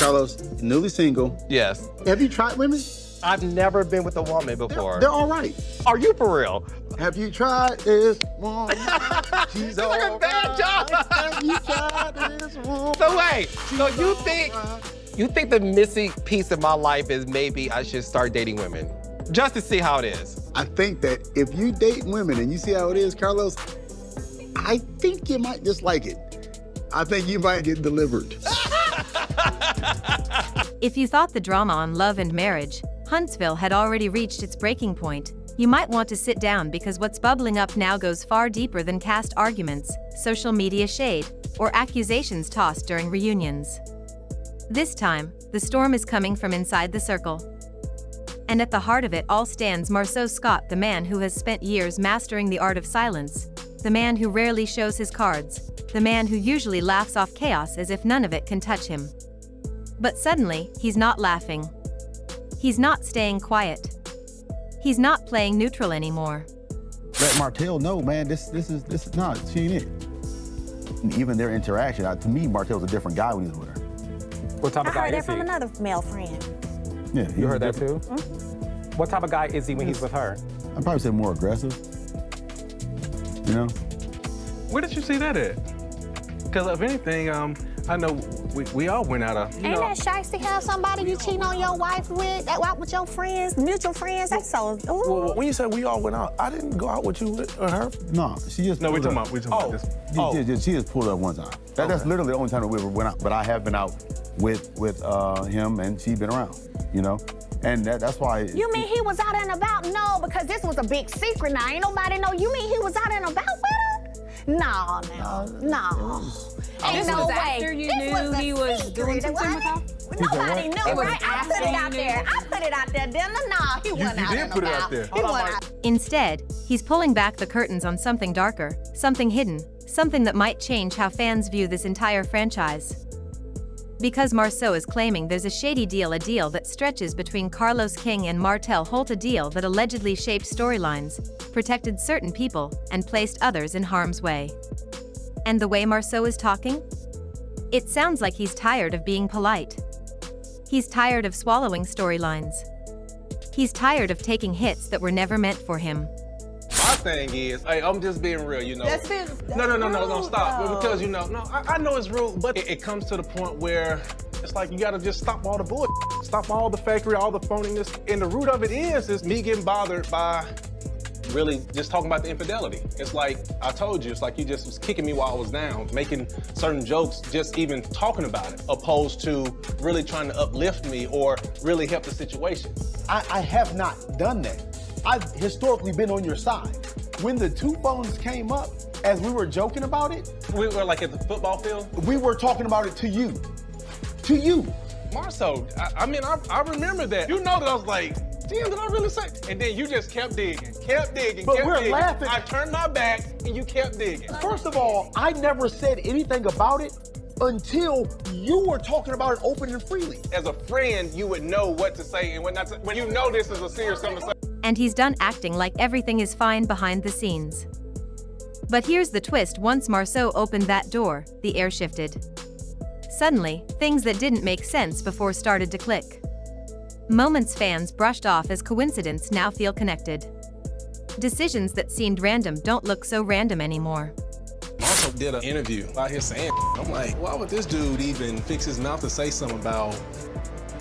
Carlos, newly single. Yes. Have you tried women? I've never been with a woman before. They're all right. Are you for real? Have you tried this woman? She's all like a bad job. Have you tried this woman? So wait, so you think the missing piece of my life is maybe I should start dating women? Just to see how it is. I think that if you date women and you see how it is, Carlos, I think you might just like it. I think you might get delivered. If you thought the drama on Love and Marriage, Huntsville had already reached its breaking point, you might want to sit down because what's bubbling up now goes far deeper than caste arguments, social media shade, or accusations tossed during reunions. This time, the storm is coming from inside the circle. And at the heart of it all stands Marsau Scott, the man who has spent years mastering the art of silence, the man who rarely shows his cards, the man who usually laughs off chaos as if none of it can touch him. But suddenly, he's not laughing. He's not staying quiet. He's not playing neutral anymore. Let Martell know, man, this is not, she ain't it. Even their interaction, to me, Martell's a different guy when he's with her. What type of guy I heard that is he? from another male friend. Yeah, You heard that too? Mm-hmm. What type of guy is he when he's with her? I'd probably say more aggressive. You know? Where did you see that at? Because if anything, I know we all went out of, Ain't that shiesty to have somebody you cheating on your wife with, out with your friends, mutual friends? That's so, ooh. Well, when you say we all went out, I didn't go out with you or her. No, she just No, we pulled talking up. about this. She just pulled up one time. That's literally the only time that we ever went out. But I have been out with him, and she's been around, you know? And that's why. You mean he was out and about? No, because this was a big secret now. Ain't nobody know. You mean he was out and about with her? No. Ain't no way. After you knew he was doing something with her? Nobody knew, right? I put it out there. I put it out there, didn't I? No, he wasn't out and about. He wasn't out. Instead, he's pulling back the curtains on something darker, something hidden, something that might change how fans view this entire franchise. Because Marsau is claiming there's a shady deal, a deal that stretches between Carlos King and Martell Holt, a deal that allegedly shaped storylines, protected certain people, and placed others in harm's way. And the way Marsau is talking? It sounds like he's tired of being polite. He's tired of swallowing storylines. He's tired of taking hits that were never meant for him. My thing is, hey, I'm just being real, you know. That's No, stop. rude, Because, you know, I know it's rude, but it comes to the point where it's like you gotta just stop all the bullshit. Stop all the fakery, all the phoniness. And the root of it is me getting bothered by really just talking about the infidelity. It's like, I told you, it's like you just was kicking me while I was down, making certain jokes, just even talking about it, opposed to really trying to uplift me or really help the situation. I have not done that. I've historically been on your side. When the two phones came up, as we were joking about it, We were like at the football field. we were talking about it to you. To you. Marsau, I mean, I remember that. You know that I was like, damn, did I really say? And then you just kept digging. But we're laughing. I turned my back and you kept digging. First of all, I never said anything about it until you were talking about it open and freely. As a friend, you would know what to say and what not to. When you know this is a serious conversation. And he's done acting like everything is fine behind the scenes. But here's the twist: once Marsau opened that door, the air shifted. Suddenly, things that didn't make sense before started to click. Moments fans brushed off as coincidence now feel connected. Decisions that seemed random don't look so random anymore. Marsau did an interview about his saying. I'm like, why would this dude even fix his mouth to say something about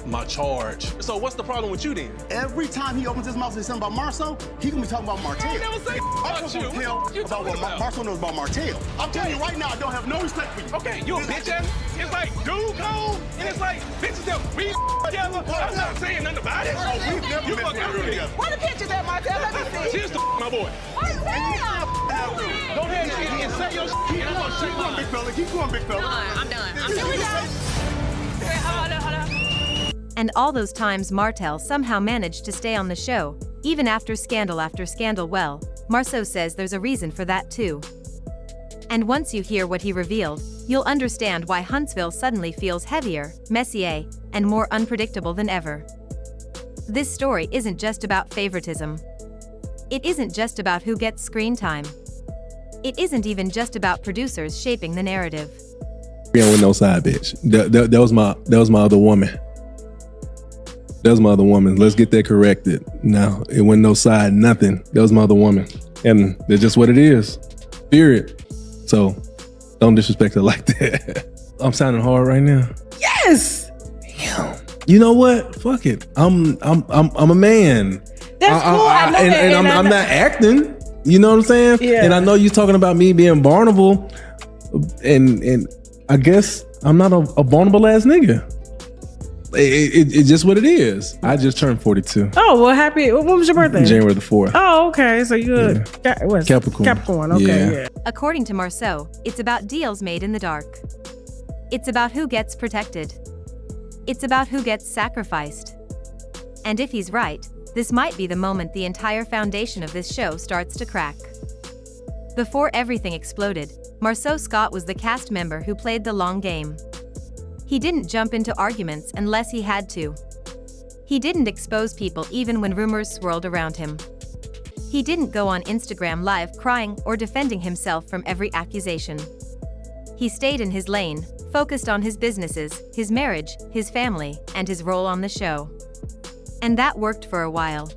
my charge? So what's the problem with you then? Every time he opens his mouth to say something about Marsau, he gonna be talking about Martell. I never say about you. What you about talking what about? Marsau knows about Martell. I'm telling you right now, I don't have no respect for you. Okay, you a bitch ass. It's like dude code, and it's like bitches that we together. I'm not saying nothing about it. We've never You been fucking together. together. Where the pictures at, Martell? Let me see. Cheers to my boy. Go ahead and say your shit. I'm gonna Keep going, big fella. Keep going, big fella. I'm done. Hold on. And all those times Martell somehow managed to stay on the show, even after scandal. Well, Marsau says there's a reason for that too. And once you hear what he revealed, you'll understand why Huntsville suddenly feels heavier, messier, and more unpredictable than ever. This story isn't just about favoritism. It isn't just about who gets screen time. It isn't even just about producers shaping the narrative. Yeah, with no side bitch. That was my other woman. That was my other woman. Let's get that corrected. No, it wasn't no side, nothing. That was my other woman. And that's just what it is. Period. So don't disrespect her like that. I'm sounding hard right now. Yes. Damn. You know what? Fuck it. I'm a man. That's cool. I know that. And I'm not acting. You know what I'm saying? Yeah. And I know you're talking about me being vulnerable, and I guess I'm not a vulnerable ass nigga. It's just what it is. I just turned 42. Oh, well, happy. When was your birthday? January the 4th. Oh, okay. So you're Capricorn. Capricorn. Okay. Yeah. According to Marsau, it's about deals made in the dark. It's about who gets protected. It's about who gets sacrificed. And if he's right, this might be the moment the entire foundation of this show starts to crack. Before everything exploded, Marsau Scott was the cast member who played the long game. He didn't jump into arguments unless he had to. He didn't expose people even when rumors swirled around him. He didn't go on Instagram Live crying or defending himself from every accusation. He stayed in his lane, focused on his businesses, his marriage, his family, and his role on the show. And that worked for a while.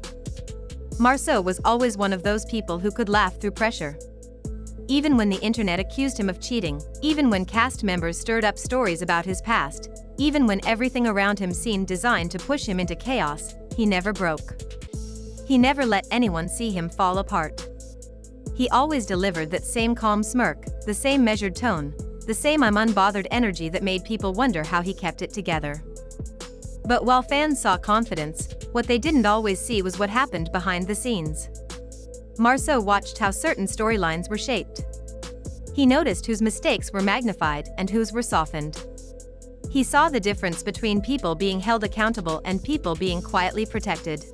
Marsau was always one of those people who could laugh through pressure. Even when the internet accused him of cheating, even when cast members stirred up stories about his past, even when everything around him seemed designed to push him into chaos, he never broke. He never let anyone see him fall apart. He always delivered that same calm smirk, the same measured tone, the same unbothered energy that made people wonder how he kept it together. But while fans saw confidence, what they didn't always see was what happened behind the scenes. Marsau watched how certain storylines were shaped. He noticed whose mistakes were magnified and whose were softened. He saw the difference between people being held accountable and people being quietly protected.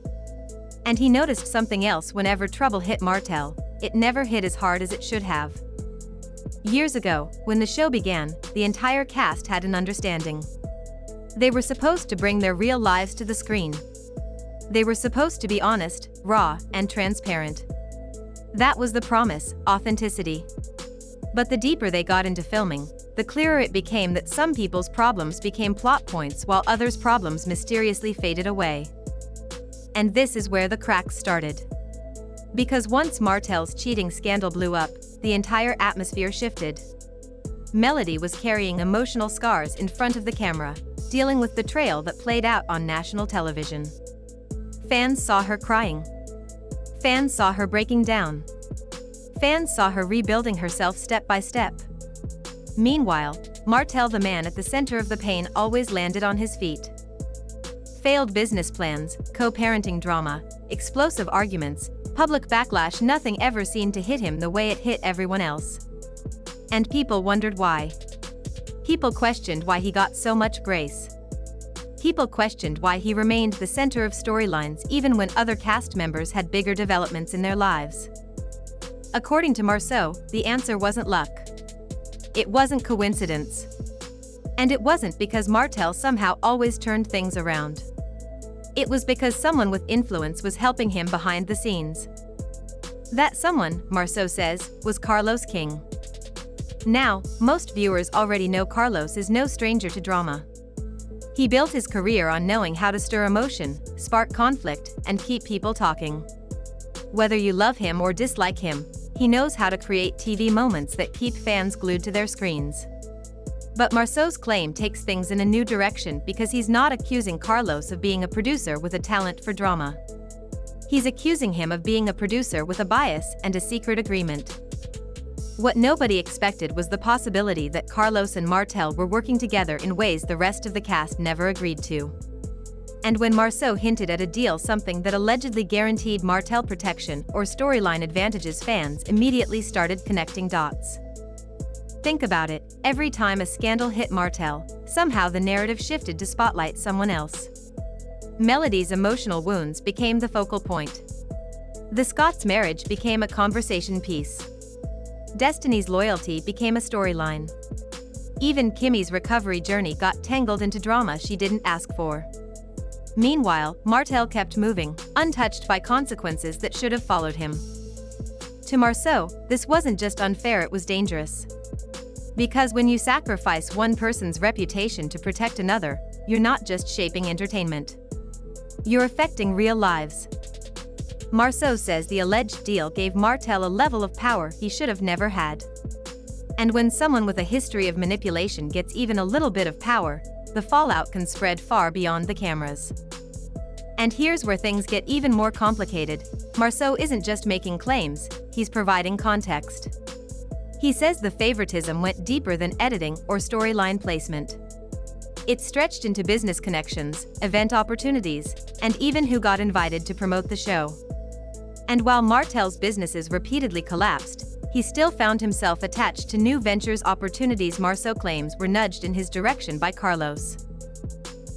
And he noticed something else whenever trouble hit Martell: it never hit as hard as it should have. Years ago, when the show began, the entire cast had an understanding. They were supposed to bring their real lives to the screen. They were supposed to be honest, raw, and transparent. That was the promise, authenticity. But the deeper they got into filming, the clearer it became that some people's problems became plot points while others' problems mysteriously faded away. And this is where the cracks started. Because once Martell's cheating scandal blew up, the entire atmosphere shifted. Melody was carrying emotional scars in front of the camera, dealing with betrayal that played out on national television. Fans saw her crying. Fans saw her breaking down. Fans saw her rebuilding herself step by step. Meanwhile, Martell, the man at the center of the pain, always landed on his feet. Failed business plans, co-parenting drama, explosive arguments, public backlash, nothing ever seemed to hit him the way it hit everyone else. And people wondered why. People questioned why he got so much grace. People questioned why he remained the center of storylines even when other cast members had bigger developments in their lives. According to Marsau, the answer wasn't luck. It wasn't coincidence. And it wasn't because Martell somehow always turned things around. It was because someone with influence was helping him behind the scenes. That someone, Marsau says, was Carlos King. Now, most viewers already know Carlos is no stranger to drama. He built his career on knowing how to stir emotion, spark conflict, and keep people talking. Whether you love him or dislike him, he knows how to create TV moments that keep fans glued to their screens. But Marsau's claim takes things in a new direction because he's not accusing Carlos of being a producer with a talent for drama. He's accusing him of being a producer with a bias and a secret agreement. What nobody expected was the possibility that Carlos and Martell were working together in ways the rest of the cast never agreed to. And when Marsau hinted at a deal, something that allegedly guaranteed Martell protection or storyline advantages, fans immediately started connecting dots. Think about it, every time a scandal hit Martell, somehow the narrative shifted to spotlight someone else. Melody's emotional wounds became the focal point. The Scott's marriage became a conversation piece. Destiny's loyalty became a storyline. Even Kimmy's recovery journey got tangled into drama she didn't ask for. Meanwhile, Martell kept moving, untouched by consequences that should have followed him. To Marsau, this wasn't just unfair, it was dangerous. Because when you sacrifice one person's reputation to protect another, you're not just shaping entertainment. You're affecting real lives. Marsau says the alleged deal gave Martell a level of power he should have never had. And when someone with a history of manipulation gets even a little bit of power, the fallout can spread far beyond the cameras. And here's where things get even more complicated. Marsau isn't just making claims, he's providing context. He says the favoritism went deeper than editing or storyline placement. It stretched into business connections, event opportunities, and even who got invited to promote the show. And while Martell's businesses repeatedly collapsed, he still found himself attached to new ventures. Opportunities Marsau claims were nudged in his direction by Carlos.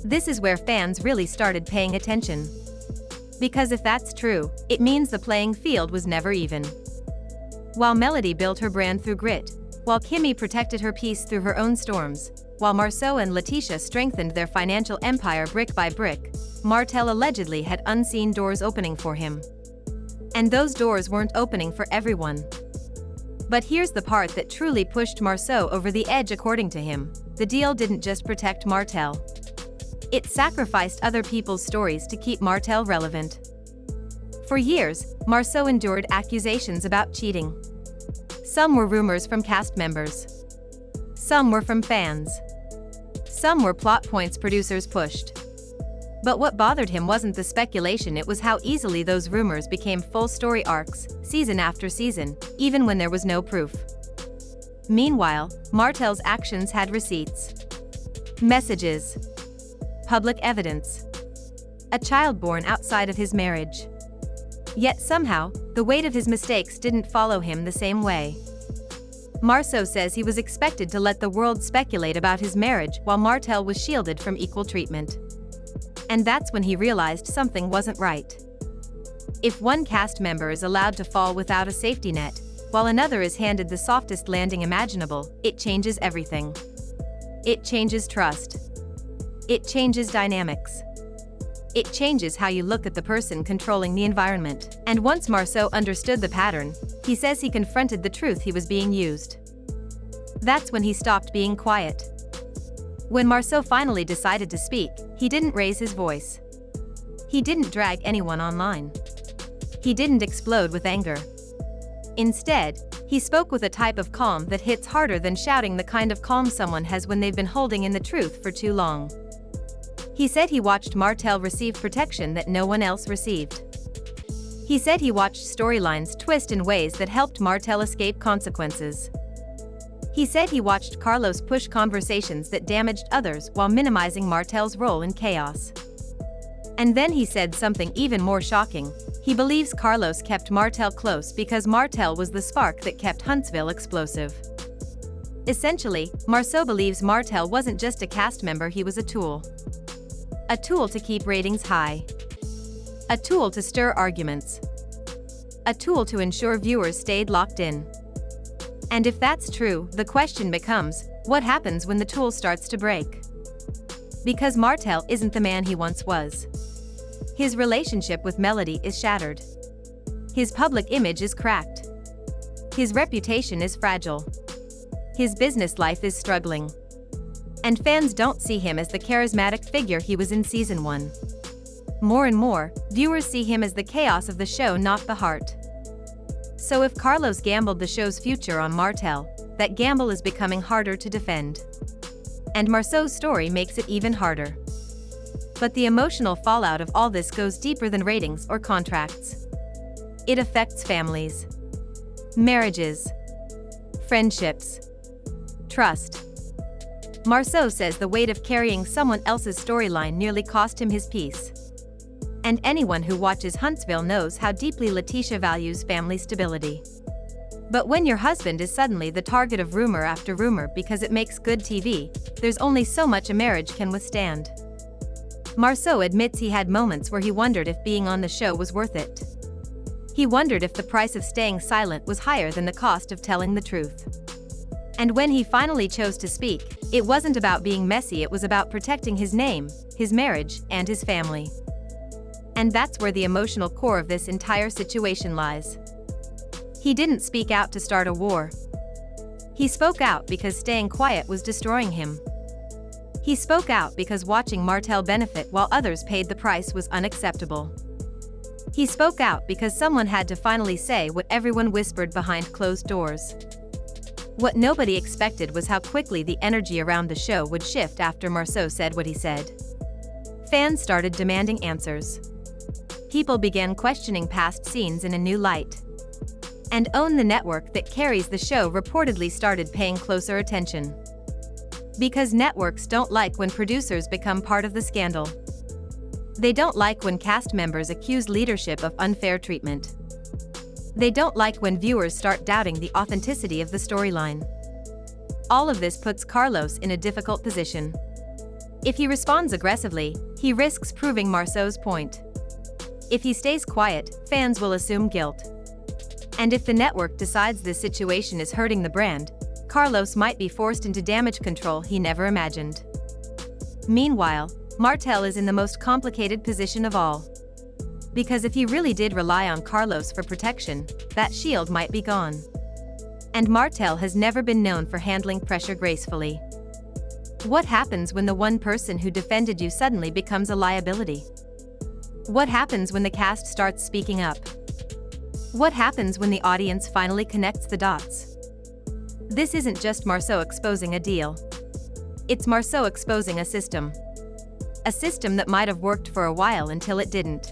This is where fans really started paying attention. Because if that's true, it means the playing field was never even. While Melody built her brand through grit, while Kimmy protected her peace through her own storms, while Marsau and Letitia strengthened their financial empire brick by brick, Martell allegedly had unseen doors opening for him. And those doors weren't opening for everyone. But here's the part that truly pushed Marsau over the edge. According to him, the deal didn't just protect Martell. It sacrificed other people's stories to keep Martell relevant. For years, Marsau endured accusations about cheating. Some were rumors from cast members. Some were from fans. Some were plot points producers pushed. But what bothered him wasn't the speculation, it was how easily those rumors became full story arcs, season after season, even when there was no proof. Meanwhile, Martell's actions had receipts. Messages. Public evidence. A child born outside of his marriage. Yet somehow, the weight of his mistakes didn't follow him the same way. Marsau says he was expected to let the world speculate about his marriage while Martell was shielded from equal treatment. And that's when he realized something wasn't right. If one cast member is allowed to fall without a safety net, while another is handed the softest landing imaginable, it changes everything. It changes trust. It changes dynamics. It changes how you look at the person controlling the environment. And once Marsau understood the pattern, he says he confronted the truth he was being used. That's when he stopped being quiet. When Marsau finally decided to speak, he didn't raise his voice. He didn't drag anyone online. He didn't explode with anger. Instead, he spoke with a type of calm that hits harder than shouting, the kind of calm someone has when they've been holding in the truth for too long. He said he watched Martell receive protection that no one else received. He said he watched storylines twist in ways that helped Martell escape consequences. He said he watched Carlos push conversations that damaged others while minimizing Martell's role in chaos. And then he said something even more shocking. He believes Carlos kept Martell close because Martell was the spark that kept Huntsville explosive. Essentially, Marsau believes Martell wasn't just a cast member, he was a tool. A tool to keep ratings high. A tool to stir arguments. A tool to ensure viewers stayed locked in. And if that's true, the question becomes, what happens when the tool starts to break? Because Martell isn't the man he once was. His relationship with Melody is shattered. His public image is cracked. His reputation is fragile. His business life is struggling. And fans don't see him as the charismatic figure he was in season 1. More and more, viewers see him as the chaos of the show, not the heart. So if Carlos gambled the show's future on Martell, that gamble is becoming harder to defend. And Marsau's story makes it even harder. But the emotional fallout of all this goes deeper than ratings or contracts. It affects families, marriages, friendships, trust. Marsau says the weight of carrying someone else's storyline nearly cost him his peace. And anyone who watches Huntsville knows how deeply Letitia values family stability. But when your husband is suddenly the target of rumor after rumor because it makes good TV, there's only so much a marriage can withstand. Marsau admits he had moments where he wondered if being on the show was worth it. He wondered if the price of staying silent was higher than the cost of telling the truth. And when he finally chose to speak, it wasn't about being messy, it was about protecting his name, his marriage, and his family. And that's where the emotional core of this entire situation lies. He didn't speak out to start a war. He spoke out because staying quiet was destroying him. He spoke out because watching Martell benefit while others paid the price was unacceptable. He spoke out because someone had to finally say what everyone whispered behind closed doors. What nobody expected was how quickly the energy around the show would shift after Marsau said what he said. Fans started demanding answers. People began questioning past scenes in a new light. And OWN, the network that carries the show, reportedly started paying closer attention. Because networks don't like when producers become part of the scandal. They don't like when cast members accuse leadership of unfair treatment. They don't like when viewers start doubting the authenticity of the storyline. All of this puts Carlos in a difficult position. If he responds aggressively, he risks proving Marsau's point. If he stays quiet, fans will assume guilt. And if the network decides this situation is hurting the brand, Carlos might be forced into damage control he never imagined. Meanwhile, Martell is in the most complicated position of all. Because if he really did rely on Carlos for protection, that shield might be gone. And Martell has never been known for handling pressure gracefully. What happens when the one person who defended you suddenly becomes a liability? What happens when the cast starts speaking up? What happens when the audience finally connects the dots? This isn't just Marsau exposing a deal. It's Marsau exposing a system. A system that might have worked for a while until it didn't.